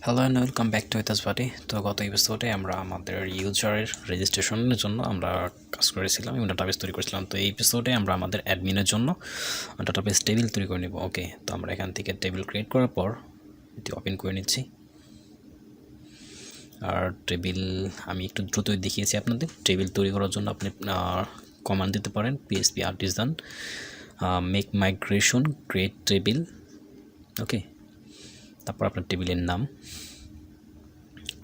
Hello and welcome back to ইতাস বাটি। তো গত এপিসোডে আমরা আমাদের ইউজারের রেজিস্ট্রেশনের জন্য আমরা কাজ করেছিলাম এবং ডাটাবেস তৈরি করেছিলাম। তো এই এপিসোডে আমরা আমাদের অ্যাডমিনের জন্য ডাটাবেস টেবিল তৈরি করে নেব। ওকে, তো আমরা এখান থেকে টেবিল ক্রিয়েট করার পর এটি ওপেন করে নিচ্ছি। আর টেবিল আমি একটু দ্রুতই দেখিয়েছি আপনাদের। টেবিল তৈরি করার জন্য আপনি কমান্ড দিতে পারেন PHP artisan make migration create table. Okay, তারপর আপনার টেবিলের নাম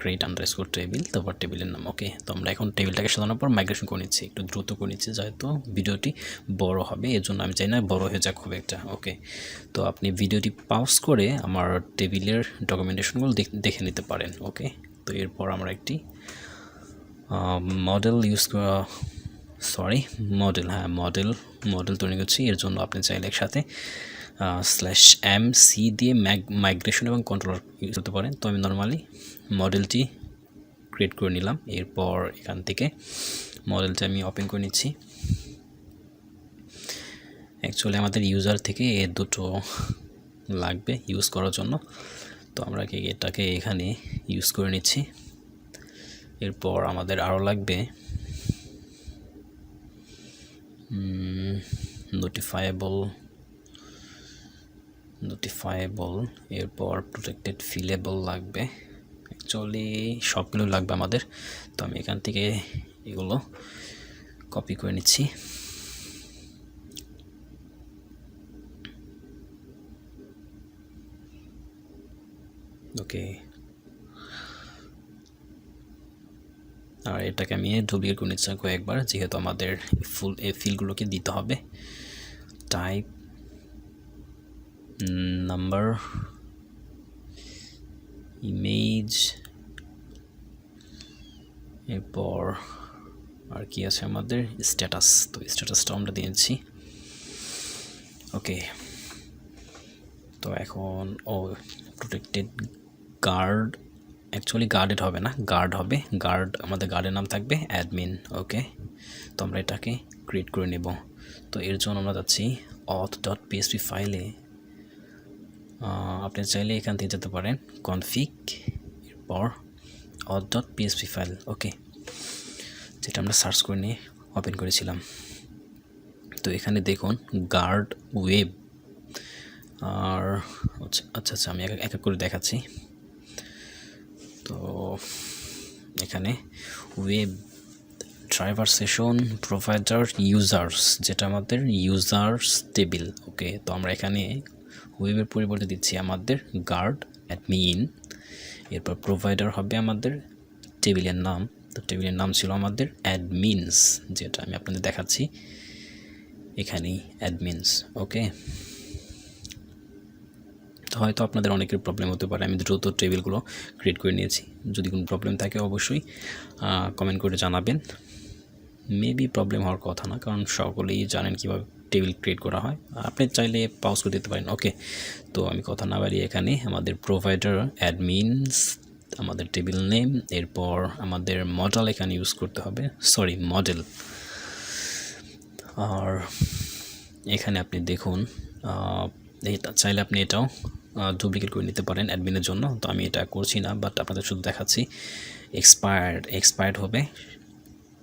ক্রিয়েট আন্ডারস্কোর টেবিল, তারপর টেবিলের নাম। ওকে, তো আমরা এখন টেবিলটাকে সাজানোর পর মাইগ্রেশন করে নিচ্ছি, একটু দ্রুত করে নিচ্ছি যেহেতু ভিডিওটি বড় হবে, এর জন্য আমি চাই না বড় হয়ে যাক খুব একটা। ওকে, তো আপনি ভিডিওটি পাউজ করে আমার টেবিলের ডকুমেন্টেশনগুলো দেখে নিতে পারেন। ওকে, তো এরপর আমরা একটি মডেল মডেল তৈরি করছি। এর জন্য আপনি চাইলে একসাথে /MC দিয়ে মাইগ্রেশন এবং কন্ট্রোলার ইউজ করতে পারেন। তো আমি নর্মালি মডেলটি ক্রিয়েট করে নিলাম। এরপর এখান থেকে মডেলটা আমি ওপেন করে নিচ্ছি। অ্যাকচুয়ালি আমাদের ইউজার থেকে এ দুটো লাগবে ইউজ করার জন্য, তো আমরা এটাকে এখানে ইউজ করে নিচ্ছি। এরপর আমাদের আরও লাগবে নোটিফায়েবল, এরপর প্রোটেক্টেড ফিলেবল লাগবে। অ্যাকচুয়ালি সবগুলো লাগবে আমাদের, তো আমি এখান থেকে এগুলো কপি করে নিচ্ছি। ওকে, আর এটাকে আমি ডুপ্লিকেট করে নিচ্ছি কয়েকবার, যেহেতু আমাদের ফুল এই ফিল্ডগুলোকে দিতে হবে। টাইপ, নাম্বার, ইমেজ, এরপর আর কি আছে আমাদের স্ট্যাটাস। তো স্ট্যাটাসটা আমরা দিয়েছি। ওকে, তো এখন প্রোটেক্টেড গার্ড, অ্যাকচুয়ালি গার্ডেড হবে না, গার্ড হবে। আমাদের গার্ডের নাম থাকবে অ্যাডমিন। ওকে, তো আমরা এটাকে ক্রিয়েট করে নেব। তো এর জন্য আমরা যাচ্ছি auth.php ফাইলে। আপনি চাইলে এখান থেকে যেতে পারেন কনফিগ, এরপর auth.php ফাইল। ওকে, যেটা আমরা সার্চ করে নিয়ে ওপেন করেছিলাম। তো এখানে দেখুন গার্ড ওয়েব, আর আচ্ছা আমি এক এক করে দেখাচ্ছি। তো এখানে web driver session provider users, যেটা আমাদের ইউজার্স টেবিল। ওকে, তো আমরা এখানে ওয়েবের পরিবর্তে দিচ্ছি আমাদের গার্ড অ্যাডমিন। এরপর প্রোভাইডার হবে আমাদের টেবিলের নাম। তো টেবিলের নাম ছিল আমাদের অ্যাডমিনস, যেটা আমি আপনাদের দেখাচ্ছি এখানেই অ্যাডমিনস। ওকে, তো হয়তো আপনাদের অনেকের প্রবলেম হতে পারে, আমি দ্রুত টেবিলগুলো ক্রিয়েট করে নিয়েছি। যদি কোনো প্রবলেম থাকে অবশ্যই কমেন্ট করে জানাবেন। মেবি প্রবলেম হওয়ার কথা না, কারণ সকলেই জানেন কীভাবে টেবিল ক্রিয়েট করা হয়। আপনি চাইলে পাউজ করে দিতে পারেন। ওকে, তো আমি কথা না বাড়িয়ে এখানে আমাদের প্রোভাইডার অ্যাডমিনস, আমাদের টেবিল নেম, এরপর আমাদের মডেল এখানে ইউজ করতে হবে, মডেল। আর এখানে আপনি দেখুন এটা চাইলে আপনি এটাও ডুপ্লিকেট করে নিতে পারেন অ্যাডমিনের জন্য। তো আমি এটা করছি না, বাট আপনাদের শুধু দেখাচ্ছি। এক্সপায়ার্ড হবে,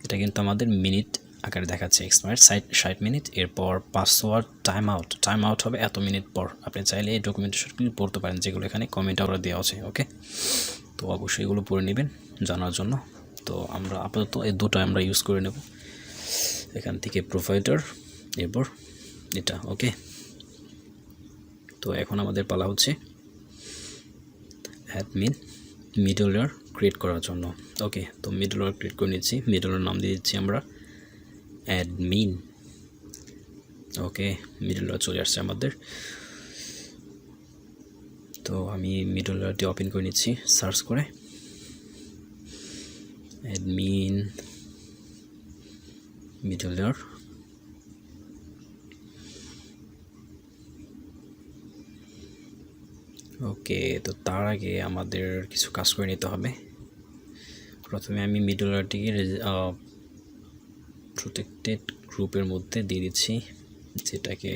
এটা কিন্তু আমাদের মিনিট আকারে দেখাচ্ছে। Expired 60 minute. এরপর পাসওয়ার্ড টাইম আউট হবে এত মিনিট পর। আপনি চাইলে এই ডকুমেন্টেশনগুলি পড়তে পারেন, যেগুলো এখানে কমেন্ট আবার দেওয়া আছে। ওকে, তো অবশ্যই এগুলো পড়ে নেবেন জানার জন্য। তো আমরা আপাতত এই দুটো আমরা ইউজ করে নেব এখান থেকে, প্রোভাইডার এরপর এটা। ওকে, তো এখন আমাদের পালা হচ্ছে অ্যাডমিন মিডলওয়্যার ক্রিয়েট করার জন্য। ওকে, তো মিডলওয়্যার ক্রিয়েট করে নিচ্ছি। মিডলওয়্যার নাম দিয়ে দিচ্ছি আমরা অ্যাডমিন। ওকে, মিডলওয়্যার চলে আসছে আমাদের। তো আমি মিডলওয়্যারটি ওপেন করে নিচ্ছি সার্চ করে, অ্যাডমিন মিডলওয়্যার। ওকে, তো তার আগে আমাদের কিছু কাজ করে নিতে হবে। প্রথমে আমি মিডলওয়্যারটিকে প্রোটেক্টেড গ্রুপের মধ্যে দিয়ে দিচ্ছি, যেটাকে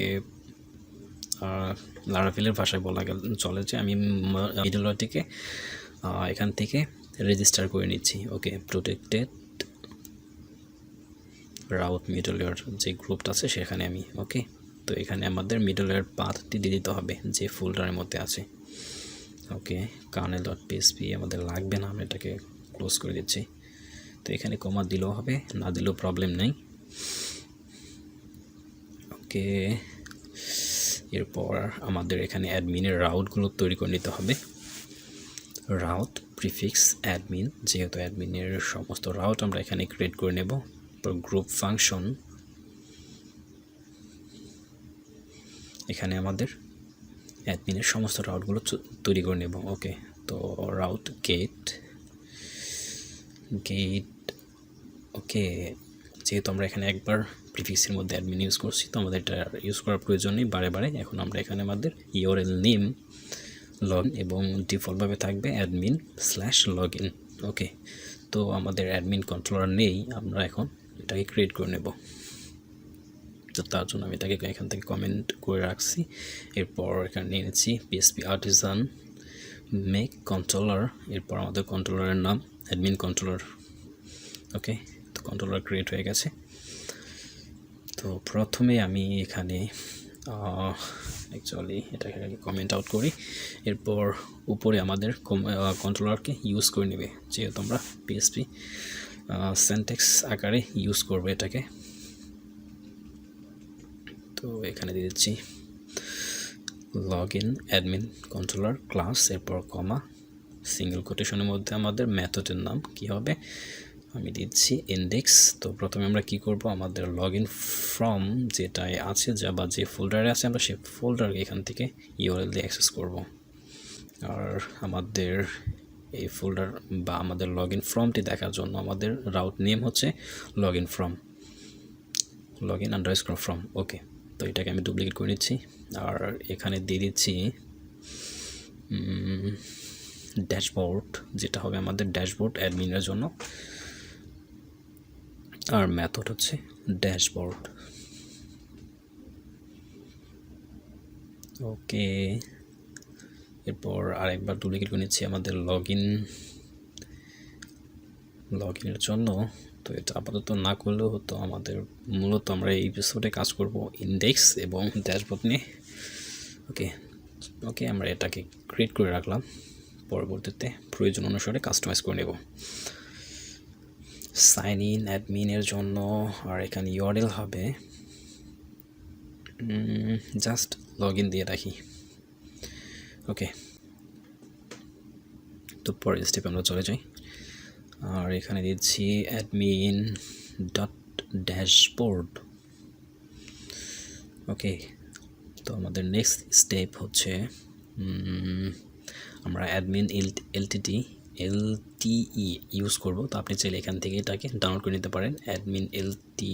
লারাভেলের ভাষায় বলা চলে যে আমি মিডলওয়্যারটিকে এখান থেকে রেজিস্টার করে নিচ্ছি। ওকে, প্রোটেক্টেড রাউট মিডল লেয়ার যে গ্রুপটা আছে সেখানে আমি ওকে। তো এখানে আমাদের মিডল লেয়ার পাথটি দিয়ে দিতে হবে যে ফোল্ডারের মধ্যে আছে। ওকে, kernel.php আমাদের লাগবে না, আমরা এটাকে ক্লোজ করে দিচ্ছি। তো এখানে কমা দিলেও হবে, না দিলেও প্রবলেম নেই। ওকে, এরপর আমাদের এখানে অ্যাডমিনের রাউটগুলো তৈরি করে নিতে হবে। রাউট প্রিফিক্স অ্যাডমিন, যেহেতু অ্যাডমিনের সমস্ত রাউট আমরা এখানে ক্রিয়েট করে নেব। গ্রুপ ফাংশন, এখানে আমাদের অ্যাডমিনের সমস্ত রাউটগুলো তৈরি করে নেব। ওকে, তো রাউট গেট ওকে, যেহেতু আমরা এখানে একবার প্রিফিক্সের মধ্যে অ্যাডমিন ইউজ করছি, তো আমাদের এটা ইউজ করার প্রয়োজন নেই বারে বারে। এখন আমরা এখানে আমাদের ইউআরএল নেম লগ এবং ডিফল্টভাবে থাকবে admin/login। ওকে, তো আমাদের অ্যাডমিন কন্ট্রোলার নেই, আমরা এখন এটাকে ক্রিয়েট করে নেব। তো তার জন্য আমি এটাকে এখান থেকে কমেন্ট করে রাখছি। এরপর এখানে নিয়ে নিচ্ছি PHP আর্টিসান মেক কন্ট্রোলার। এরপর আমাদের কন্ট্রোলারের নাম অ্যাডমিন কন্ট্রোলার। ওকে, তো কন্ট্রোলার ক্রিয়েট হয়ে গেছে। তো প্রথমে আমি এখানে অ্যাকচুয়ালি এটাকে কমেন্ট আউট করি। এরপর উপরে আমাদের কন্ট্রোলারকে ইউজ করে নেবে, যেহেতু আমরা PHP সিনট্যাক্স আকারে ইউজ করবো এটাকে। তো এখানে দিয়ে দিচ্ছি লগইন অ্যাডমিন কন্ট্রোলার ক্লাস, এরপর কমা, সিঙ্গেল কোটেশনের মধ্যে আমাদের মেথডের নাম কি হবে, আমি দিচ্ছি ইন্ডেক্স। তো প্রথমে আমরা কি করব, আমাদের লগইন ফ্রম যেটাই আছে যা বা যে ফোল্ডারে আছে আমরা সেই ফোল্ডার এখান থেকে ইউআরএল দিয়ে অ্যাক্সেস করব। আর আমাদের এই ফোল্ডার বা আমাদের লগইন ফ্রমটি দেখার জন্য আমাদের রাউট নেম হচ্ছে লগইন _from। ওকে, তো এটাকে আমি ডুপ্লিকেট করে নিচ্ছি আর এখানে দিয়ে দিচ্ছি ড্যাশবোর্ড, যেটা হবে আমাদের ড্যাশবোর্ড অ্যাডমিনের জন্য। আর মেথড হচ্ছে ড্যাশবোর্ড। ওকে, এরপর আরেকবার ডুপ্লিকেট করে নিচ্ছি আমাদের লগইনের জন্য। তো এটা আপাতত না করলেও হতো, আমাদের মূলত আমরা এই এপিসোডে কাজ করব ইন্ডেক্স এবং ড্যাশবোর্ড নিয়ে। ওকে, আমরা এটাকে ক্রিয়েট করে রাখলাম, পরবর্তীতে প্রয়োজন অনুসারে কাস্টমাইজ করে নেব। সাইন ইন অ্যাডমিনের জন্য, আর এখানে ইউআরএল হবে জাস্ট লগইন দিয়ে রাখি। ওকে, তো পরের স্টেপে আমরা চলে যাই। আর এখানে দিচ্ছি admin.dashboard। ওকে, তো আমাদের নেক্সট স্টেপ হচ্ছে আমরা অ্যাডমিন LTE ইউজ করব। তো আপনি চাইলে এখান থেকে এটাকে ডাউনলোড করে নিতে পারেন, অ্যাডমিন LTE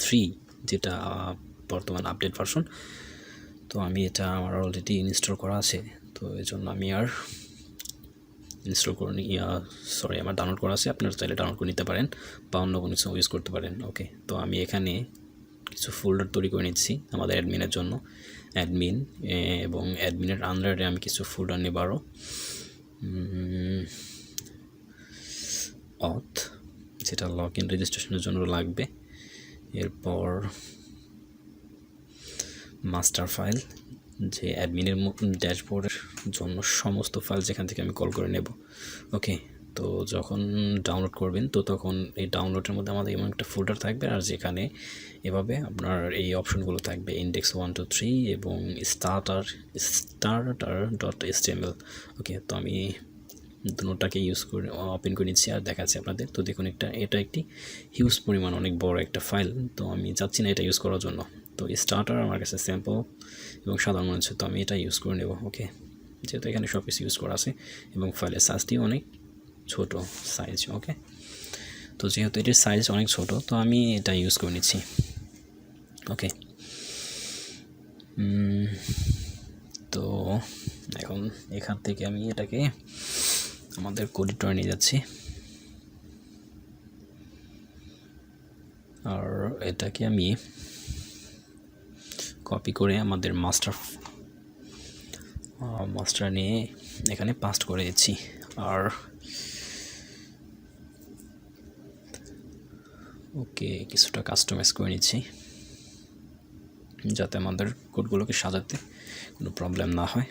3 যেটা বর্তমান আপডেট ভার্সন। তো আমি এটা আমার অলরেডি ইনস্টল করা আছে, তো এই জন্য আমি আর ইনস্টল করে আমার ডাউনলোড করা আছে, আপনারা চাইলে ডাউনলোড করে নিতে পারেন বা অন্য কোনো কিছু ইউজ করতে পারেন। ওকে, তো আমি এখানে কিছু ফোল্ডার তৈরি করে নিচ্ছি আমাদের অ্যাডমিনের জন্য, অ্যাডমিন এবং অ্যাডমিনের আন্ডারে আমি কিছু ফোল্ডার নেব আরও। অথ, যেটা লগ ইন রেজিস্ট্রেশনের জন্য লাগবে। এরপর মাস্টার ফাইল, যে অ্যাডমিনের ড্যাশবোর্ডের জন্য সমস্ত ফাইল যেখান থেকে আমি কল করে নেব। ওকে, তো যখন ডাউনলোড করবেন তো তখন এই ডাউনলোডের মধ্যে আমাদের এমন একটা ফোল্ডার থাকবে, আর যেখানে এভাবে আপনার এই অপশনগুলো থাকবে index 1 2 3 এবং starter.html। ওকে, তো আমি দুটোটাকে ইউজ করে ওপেন করে নিচ্ছি আর দেখাচ্ছি আপনাদের। তো দেখুন এটা একটি হিউজ পরিমাণ অনেক বড় একটা ফাইল, তো আমি চাচ্ছি না এটা ইউজ করার জন্য। তো স্টার্টার আমার কাছে স্যাম্পল এবং সাধারণ মনে হচ্ছে, তো আমি এটা ইউজ করে নেব। ওকে, যেহেতু এখানে সব কিছু ইউজ করা আছে এবং ফাইলের সাইজটিও অনেক ছোট সাইজ। ওকে, তো যেহেতু এটির সাইজ অনেক ছোট, তো আমি এটা ইউজ করে নিচ্ছি। ওকে, তো এখন এখান থেকে আমি এটাকে আমাদের কোড এডিটরে নিয়ে যাচ্ছি, আর এটাকে আমি কপি করে আমাদের মাস্টার নিয়ে এখানে পাস্ট করে দিচ্ছি। আর ওকে, কিছুটা কাস্টমাইজ করে নিচ্ছি যাতে আমাদের কোডগুলোকে সাজাতে কোনো প্রবলেম না হয়।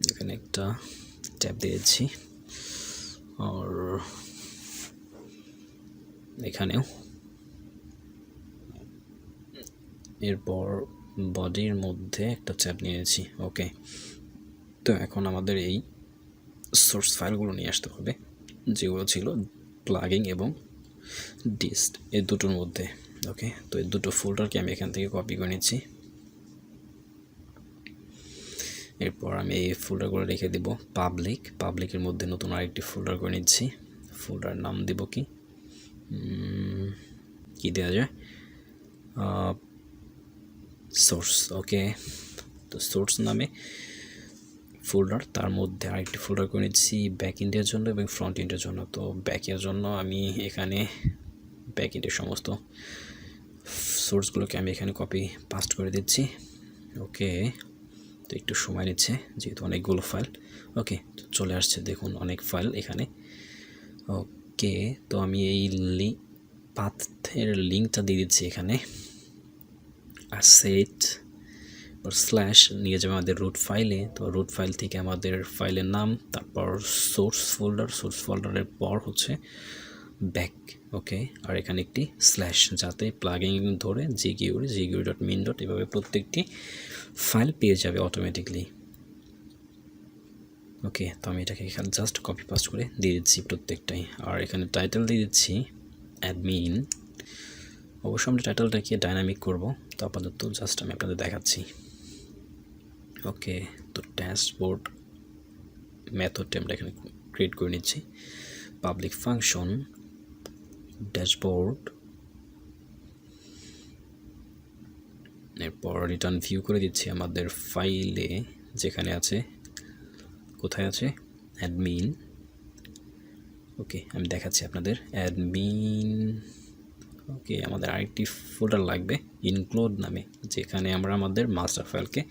এখানে একটা ট্যাব দিয়েছি, আর এখানেও। এরপর বডির মধ্যে একটা ট্যাব নিয়েছি। ওকে, তো এখন আমাদের এই সোর্স ফাইলগুলো নিয়ে আসতে হবে যেগুলো ছিল প্লাগিং এবং ডিস্ট এই দুটোর মধ্যে। ওকে, তো এই দুটো ফোল্ডারকে আমি এখান থেকে কপি করে নিচ্ছি। এরপর আমি এই ফোল্ডারগুলো রেখে দেব পাবলিকের মধ্যে নতুন আরেকটি ফোল্ডার করে নিচ্ছি। ফোল্ডার নাম দেব কি দেওয়া যায়, সোর্স। ওকে, তো সোর্স নামে ফোল্ডার, তার মধ্যে আরেকটি ফোল্ডার করে নিচ্ছি ব্যাক এন্ডের জন্য এবং ফ্রন্ট এন্ডের জন্য। তো ব্যাকের জন্য আমি এখানে ব্যাক এন্ডের সমস্ত সোর্সগুলোকে আমি এখানে কপি পাস্ট করে দিচ্ছি। ওকে, তো একটু সময় নিচ্ছে যেহেতু অনেকগুলো ফাইল। ওকে, তো চলে আসছে, দেখুন অনেক ফাইল এখানে। ওকে, তো আমি এই পাথের লিঙ্কটা দিয়ে দিচ্ছি এখানে, আর সেট স্ল্যাশ নিয়ে যাবে আমাদের রুট ফাইলে। তো রুট ফাইল থেকে আমাদের ফাইলের নাম, তারপর সোর্স ফোল্ডারের পর হচ্ছে ব্যাক। ওকে, আর এখানে একটি স্ল্যাশ, যাতে প্লাগিং ধরে জিকিউরি.min. এভাবে প্রত্যেকটি ফাইল পেয়ে যাবে অটোমেটিকলি। ওকে, তো আমি এটাকে এখানে জাস্ট কপি পাস্ট করে দিয়ে দিচ্ছি প্রত্যেকটাই। আর এখানে টাইটেল দিয়ে দিচ্ছি অ্যাডমিন। অবশ্যই আমরা টাইটেলটাকে ডাইনামিক করব, তো আপাতত জাস্ট আমি আপনাদের দেখাচ্ছি। ওকে, তো ড্যাশবোর্ড মেথডটা আমরা এখানে ক্রিয়েট করে নিচ্ছি। পাবলিক ফাংশন ড্যাশবোর্ড, এরপর রিটার্ন ভিউ করে দিচ্ছি আমাদের ফাইলে, যেখানে আছে, কোথায় আছে, অ্যাডমিন। ওকে, আমি দেখাচ্ছি আপনাদের অ্যাডমিন। ওকে, আমাদের আরেকটি ফোল্ডার লাগবে ইনক্লুড নামে, যেখানে আমরা আমাদের মাস্টার ফাইলকে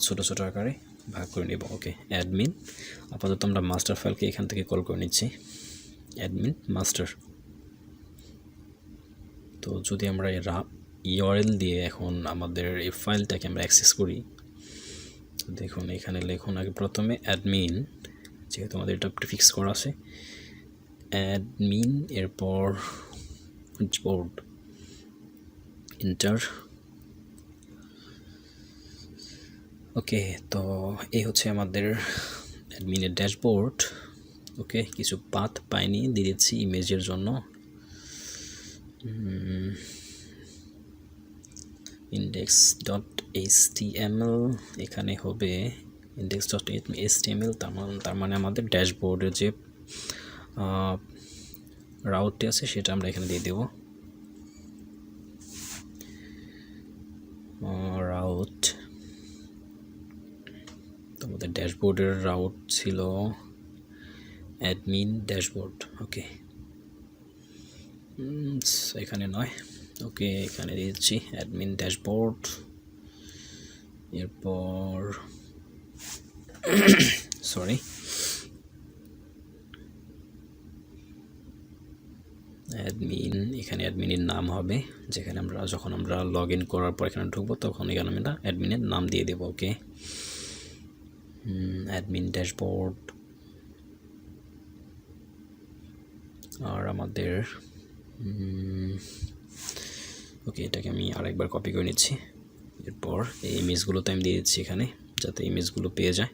ছোট ছোট আকারে ভাগ করে নেব। ওকে, অ্যাডমিন। আপাতত আমরা মাস্টার ফাইলকে এখান থেকে কল করে নিচ্ছি, অ্যাডমিন মাস্টার। তো যদি আমরা ইউআরএল দিয়ে এখন আমাদের এই ফাইলটাকে আমরা অ্যাক্সেস করি, দেখুন এখানে লিখুন আগে প্রথমে অ্যাডমিন, যেহেতু আমাদের এটা প্রিফিক্স করা আছে, অ্যাডমিন, এরপর বোর্ড, ইন্টার। ওকে, তো এই হচ্ছে আমাদের অ্যাডমিনের ড্যাশবোর্ড। ওকে, কিছু পাথ পাইনি, দিয়ে দিচ্ছি ইমেজের জন্য index.html, এখানে হবে index.html, তার মানে আমাদের ড্যাশবোর্ডের যে রাউটটি আছে সেটা আমরা এখানে দিয়ে দেব। রাউট, তো আমাদের ড্যাশবোর্ডের রাউট ছিল অ্যাডমিন ড্যাশবোর্ড। ওকে, এখানে নয়। ওকে, এখানে দিচ্ছি অ্যাডমিন ড্যাশবোর্ড। এরপর সরি, অ্যাডমিন, এখানে অ্যাডমিনের নাম হবে, যেখানে আমরা যখন আমরা লগ ইন করার পর এখানে ঢুকবো তখন এখানে আমরা অ্যাডমিনের নাম দিয়ে দেবো। ওকে, অ্যাডমিন ড্যাশবোর্ড। আর আমাদের ওকে, এটাকে আমি আরেকবার কপি করে নিচ্ছি। এরপর এই ইমেজগুলোতে আমি দিয়ে দিচ্ছি এখানে, যাতে ইমেজগুলো পেয়ে যায়।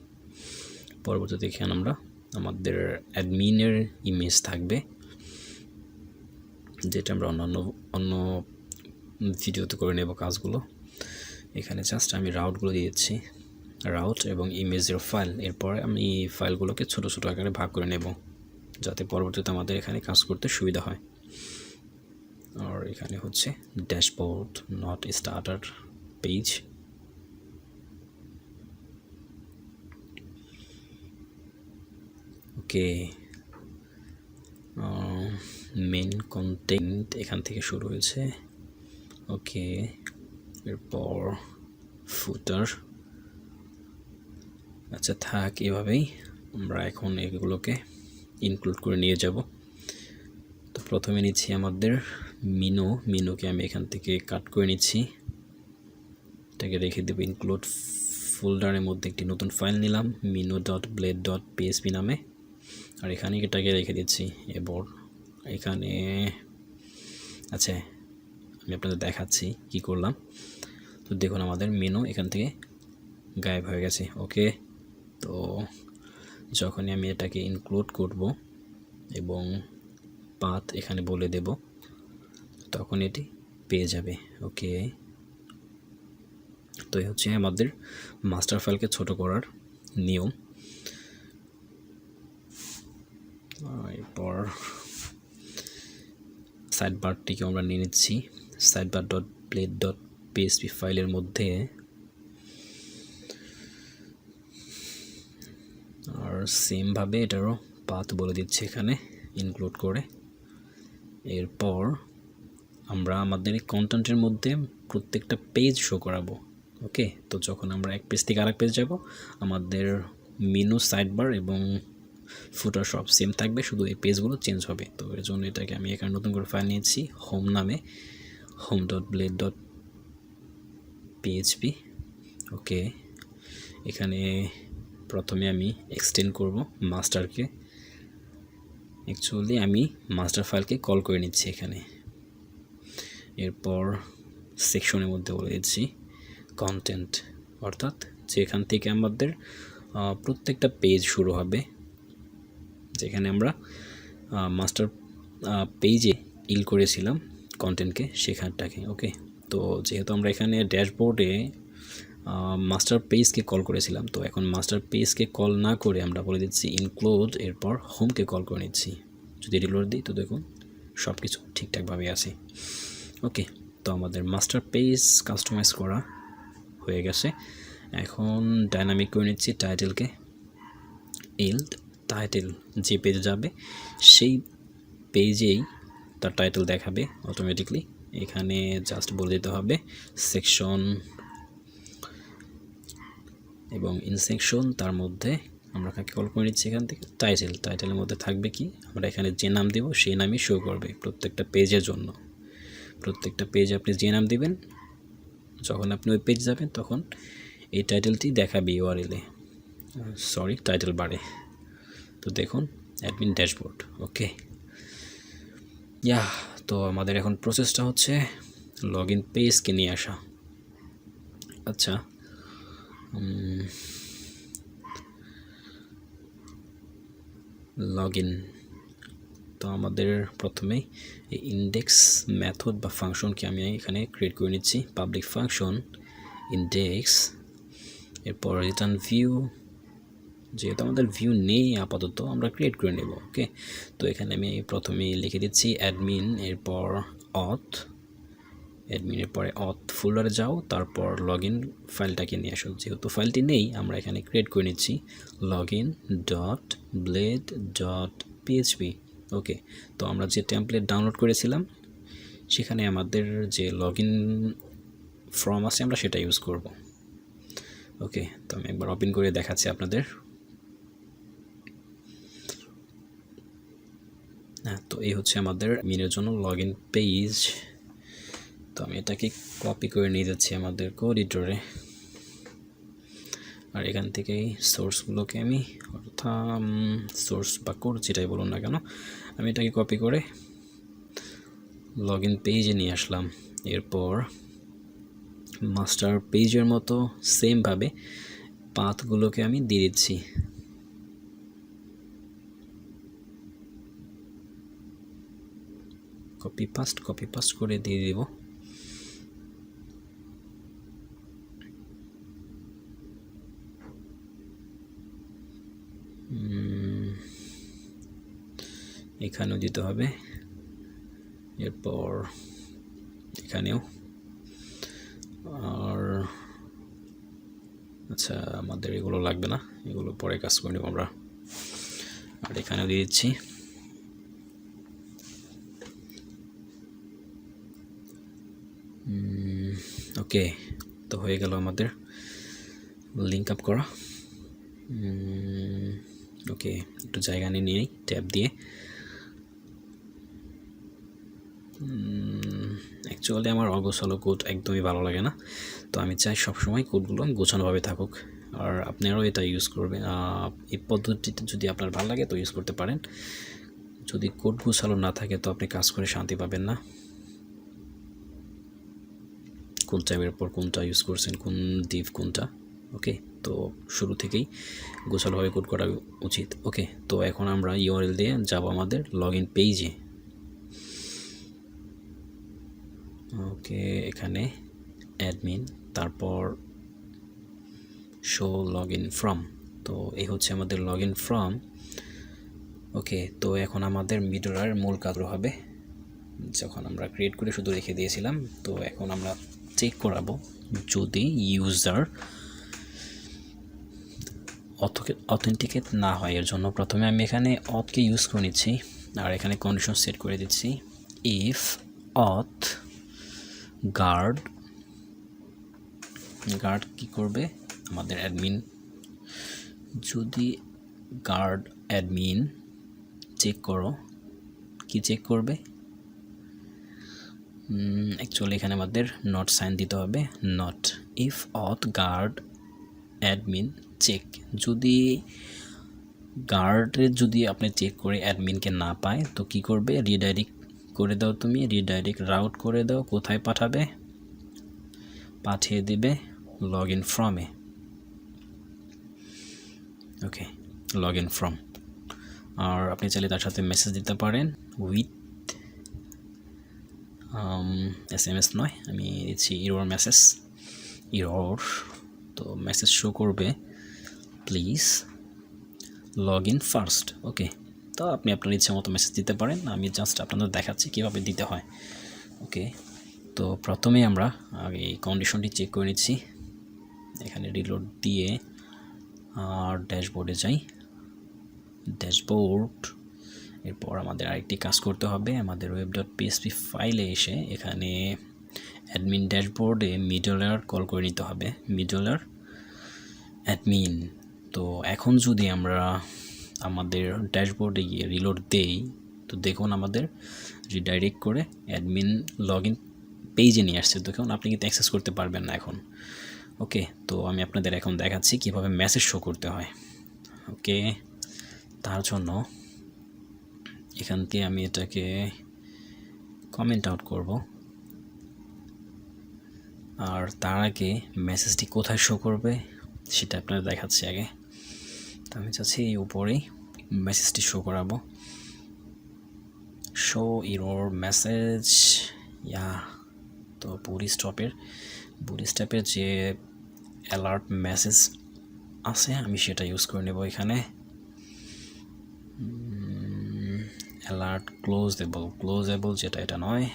পরবর্তীতে এখানে আমরা আমাদের অ্যাডমিনের ইমেজ থাকবে, যেটা আমরা অন্য ভিডিওতে করে নেব কাজগুলো। এখানে জাস্ট আমি রাউটগুলো দিয়ে দিচ্ছি, রাউট এবং ইমেজের ফাইল। এরপর আমি ফাইলগুলোকে ছোট ছোট আকারে ভাগ করে নেব, যাতে পরবর্তীতে আমাদের এখানে কাজ করতে সুবিধা হয়। আর এখানে হচ্ছে dashboard, not starter page. Okay, main content এখান থেকে শুরু হয়েছে। ওকে, এরপর ফুটার। আচ্ছা থাক, এভাবেই আমরা এখন এগুলোকে ইনক্লুড করে নিয়ে যাব। তো প্রথমে নিচ্ছি আমাদের মিনুকে আমি এখান থেকে কাট করে নিচ্ছি, এটাকে রেখে দেবো ইনক্লুড ফোল্ডারের মধ্যে। একটি নতুন ফাইল নিলাম minu.blade.php নামে, আর এখানে এটাকে রেখে দিচ্ছি। এবার এখানে আচ্ছা আমি আপনাদের দেখাচ্ছি কি করলাম। তো দেখুন আমাদের মেনু এখান থেকে গায়েব হয়ে গেছে। ওকে, তো যখনই আমি এটাকে ইনক্লুড করব এবং পাথ এখানে বলে দেব, তখন এটি পেয়ে যাবে। ওকে, তো এই হচ্ছে আমাদের মাস্টার ফাইলকে ছোট করার নিয়ম। এরপর সাইড বারটিকে আমরা নিয়ে নিচ্ছি side bar dot blade dot PSP ফাইলের মধ্যে, আর সেমভাবে এটারও পাথ বলে দিচ্ছি এখানে ইনক্লুড করে। এরপর আমরা আমাদের এই কন্টেন্টের মধ্যে প্রত্যেকটা পেজ শো করাবো। ওকে, তো যখন আমরা এক পেজ থেকে আরেক পেজ যাব, আমাদের মেনু, সাইড বার এবং ফুটার সব সেম থাকবে, শুধু এই পেজগুলো চেঞ্জ হবে। তো এর জন্য এটাকে আমি এখানে নতুন করে ফাইল নিয়েছি হোম নামে, home.blade.php। ওকে, এখানে প্রথমে আমি এক্সটেন্ড করব মাস্টারকে। অ্যাকচুয়ালি আমি মাস্টার ফাইলকে কল করে নিচ্ছি এখানে। এরপর সেকশনের মধ্যে বলে দিচ্ছি কন্টেন্ট, অর্থাৎ যেখান থেকে আমাদের প্রত্যেকটা পেজ শুরু হবে, যেখানে আমরা মাস্টার পেজে ইল করেছিলাম কন্টেন্টকে, সেখানটাকে। ওকে, তো যেহেতু আমরা এখানে ড্যাশবোর্ডে মাস্টার পেজকে কল করেছিলাম, তো এখন মাস্টার পেজকে কল না করে আমরা বলে দিচ্ছি ইনক্লুড, এরপর হোমকে কল করে নিচ্ছি। যদি রিলোড দিই তো দেখুন সব কিছু ঠিকঠাকভাবে আছে। ওকে, তো আমাদের মাস্টার পেজ কাস্টমাইজ করা হয়ে গেছে। এখন ডাইনামিক করে নিচ্ছি টাইটেলকে। টাইটেল যে পেজে যাবে সেই পেজেই তার টাইটেল দেখাবে অটোমেটিকলি। এখানে জাস্ট বলে দিতে হবে সেকশন এবং ইনসেকশন, তার মধ্যে আমরা কাকে কল করে নিচ্ছি এখান থেকে টাইটেলের মধ্যে থাকবে কি, আমরা এখানে যে নাম দেব সেই নামই শো করবে প্রত্যেকটা পেজের জন্য। প্রত্যেকটা পেজে আপনি যে নাম দিবেন, যখন আপনি ওই পেজ যাবেন তখন এই টাইটেলটি দেখাবে ইউআরএলে, টাইটেল বারে। তো দেখুন অ্যাডমিন ড্যাশবোর্ড। ওকে, তো আমাদের এখন প্রসেসটা হচ্ছে লগ ইন পেজকে নিয়ে আসা। আচ্ছা, লগ ইন, তো আমাদের প্রথমেই এই ইন্ডেক্স মেথড বা ফাংশনকে আমি এখানে ক্রিয়েট করে নিচ্ছি, পাবলিক ফাংশন ইন্ডেক্স। এরপর রিটার্ন ভিউ, যেহেতু আমাদের ভিউ নেই আপাতত, আমরা ক্রিয়েট করে নেব। ওকে, তো এখানে আমি প্রথমে লিখে দিচ্ছি অ্যাডমিন, এরপর অ্যাডমিনের পরে ফোল্ডারে যাও, তারপর লগ ইন ফাইলটাকে নিয়ে আসো। যেহেতু ফাইলটি নেই, আমরা এখানে ক্রিয়েট করে নিচ্ছি login.blade.php। ওকে, তো আমরা যে টেমপ্লেট ডাউনলোড করেছিলাম সেখানে আমাদের যে লগ ইন ফর্ম আছে আমরা সেটা ইউজ করব। ওকে, তো আমি একবার ওপেন করে দেখাচ্ছি আপনাদের। তো এই হচ্ছে আমাদের মিনের জন্য লগ ইন পেজ। তো আমি এটাকে কপি করে নিয়ে যাচ্ছি আমাদের কোড এডিটরে, আর এখান থেকেই সোর্সগুলোকে আমি, অর্থাৎ সোর্স বা কোড যেটাই বলুন না কেন, আমি এটাকে কপি করে লগ ইন পেজে নিয়ে আসলাম। এরপর মাস্টার পেজের মতো সেমভাবে পাথগুলোকে আমি দিয়ে দিচ্ছি। কপি পাস্ট করে দিয়ে দিব। এখানেও দিতে হবে, এরপর এখানেও। আর আচ্ছা, আমাদের এগুলো লাগবে না, এগুলো পরে কাজ করে নেব আমরা। আর এখানেও দিয়ে দিচ্ছি। ওকে, ওকে, তো হয়ে গেল আমাদের লিঙ্ক আপ করা। ওকে, একটু জায়গা নিয়ে নিই ট্যাব দিয়ে। অ্যাকচুয়ালি আমার অগোছালো কোড একদমই ভালো লাগে না, তো আমি চাই সবসময় কোডগুলো গোছানোভাবে থাকুক। আর আপনারাও এটা ইউজ করবেন, এই পদ্ধতিতে যদি আপনার ভালো লাগে তো ইউজ করতে পারেন। যদি কোড গোছালো না থাকে তো আপনি কাজ করে শান্তি পাবেন না। কোন ট্যাবের পর কোনটা ইউজ করছেন, কোন ডিভ কোনটা। ওকে, তো শুরু থেকেই গোছালোভাবে কোড করা উচিত। ওকে, তো এখন আমরা ইউআরএল দিয়ে যাব আমাদের লগ ইন পেজে। ওকে, এখানে অ্যাডমিন, তারপর শো লগ ইন ফ্রম। তো এই হচ্ছে আমাদের লগ ইন ফ্রম। ওকে, তো এখন আমাদের মিডলওয়্যার মূল কাজ হবে, যখন আমরা ক্রিয়েট করে শুধু রেখে দিয়েছিলাম। তো এখন আমরা চেক করাবো যদি ইউজার অথেন্টিকেট না হয়। এর জন্য প্রথমে আমি এখানে অথকে ইউজ করে নিচ্ছি, আর এখানে কন্ডিশন সেট করে দিচ্ছি ইফ অথ গার্ড কি করবে আমাদের অ্যাডমিন, যদি গার্ড অ্যাডমিন চেক করো, কি চেক করবে অ্যাকচুয়ালি এখানে আমাদের নট সাইন দিতে হবে, not if auth guard admin check. যদি গার্ডের যদি আপনি চেক করে অ্যাডমিনকে না পায় তো কি করবে, রিডাইরেক্ট করে দাও, তুমি রিডাইরেক্ট রাউট করে দাও। কোথায় পাঠাবে, পাঠিয়ে দেবে লগ ইন ফ্রমে। Okay, log in form. আর আপনি চাইলে তার সাথে মেসেজ দিতে পারেন উইথ SMS নয়, আমি দিচ্ছি ইরর মেসেজ, ইরর। তো মেসেজ শো করবে please log in first. Okay, তো আপনি আপনার ইচ্ছে মতো মেসেজ দিতে পারেন, আমি জাস্ট আপনাদের দেখাচ্ছি কীভাবে দিতে হয়। ওকে, তো প্রথমে আমরা আগে এই কন্ডিশনটি চেক করে নিচ্ছি। এখানে রিলোড দিয়ে আর ড্যাশবোর্ডে যাই, ড্যাশবোর্ড। এরপর আমাদের আরেকটি কাজ করতে হবে, আমাদের web.php ফাইলে এসে এখানে অ্যাডমিন ড্যাশবোর্ডে মিডলওয়্যার কল করে নিতে হবে, মিডলওয়্যার অ্যাডমিন। তো এখন যদি আমরা আমাদের ড্যাশবোর্ডে গিয়ে রিলোড দেই তো দেখুন আমাদের রিডাইরেক্ট করে অ্যাডমিন লগ ইন পেজে নিয়ে আসছে। দেখুন আপনি কিন্তু অ্যাক্সেস করতে পারবেন না এখন। ওকে, তো আমি আপনাদের এখন দেখাচ্ছি কীভাবে মেসেজ শো করতে হয়। ওকে, তার জন্য এখান থেকে আমি এটাকে কমেন্ট আউট করব, আর তার আগে মেসেজটি কোথায় শো করবে সেটা আপনাদের দেখাচ্ছি আগে। তো আমি চাচ্ছি এই উপরেই মেসেজটি শো করাবো, শো ইরর মেসেজ। ইয়া, তো বুটস্ট্র্যাপের যে অ্যালার্ট মেসেজ আছে আমি সেটা ইউজ করে নেব এখানে। অ্যালার্ট ক্লোজেবল যেটা, এটা নয়,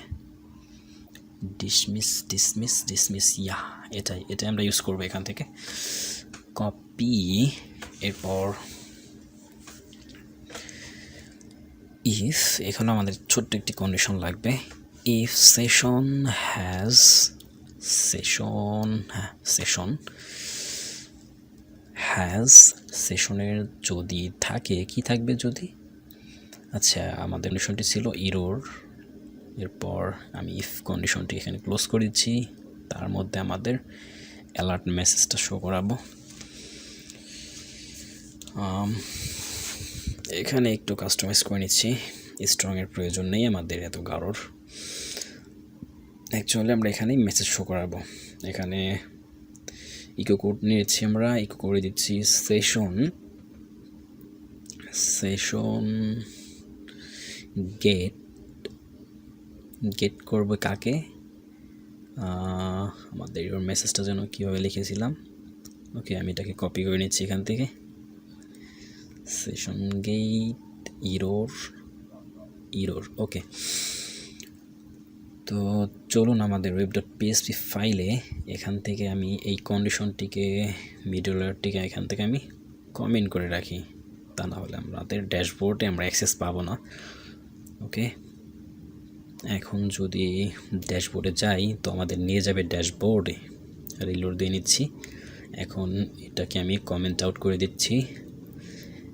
ডিসমিস। ইয়া, এটাই আমরা ইউজ করবো এখান থেকে। কপি, এরপর ইফ, এখানে আমাদের ছোট্ট একটি কন্ডিশন লাগবে, ইফ সেশনের যদি থাকে, কি থাকবে যদি, আচ্ছা আমাদের কন্ডিশনটি ছিল ইরর। এরপর আমি ইফ কন্ডিশনটি এখানে ক্লোজ করে দিচ্ছি, তার মধ্যে আমাদের অ্যালার্ট মেসেজটা শো করাবো। এখানে একটু কাস্টমাইজ করে নিচ্ছি, স্ট্রংয়ের প্রয়োজন নেই আমাদের এত গাঢ়র। অ্যাকচুয়ালি আমরা এখানেই মেসেজ শো করাবো। এখানে ইকো কোড নিয়েছি, আমরা ইকো করে দিচ্ছি সেশন গেট করবে কাকে, আমাদের ইরর মেসেজটা যেন কীভাবে লিখেছিলাম। ওকে, আমি এটাকে কপি করে নিচ্ছি এখান থেকে, সেশন গেট ইরর। ওকে, তো চলুন আমাদের web.php ফাইলে এখান থেকে আমি এই কন্ডিশনটিকে, মিডলওয়্যারটিকে এখান থেকে আমি কমেন্ট করে রাখি, তা না হলে আমাদের ড্যাশবোর্ডে আমরা অ্যাক্সেস পাবো না। ওকে, এখন যদি ড্যাশবোর্ডে যাই তো আমাদের নিয়ে যাবে ড্যাশবোর্ডে। রিলোড দিয়ে নিচ্ছি। এখন এটাকে আমি কমেন্ট আউট করে দিচ্ছি।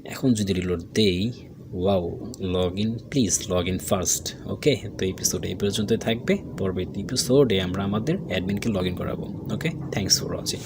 এখন যদি রিলোড দেই, wow, log in, please log in first. Okay, তো এপিসোড এই পর্যন্তই থাকবে। পরবর্তী এপিসোডে আমরা আমাদের অ্যাডমিনকে লগ ইন করাবো। ওকে, থ্যাংকস ফর ওয়াচিং।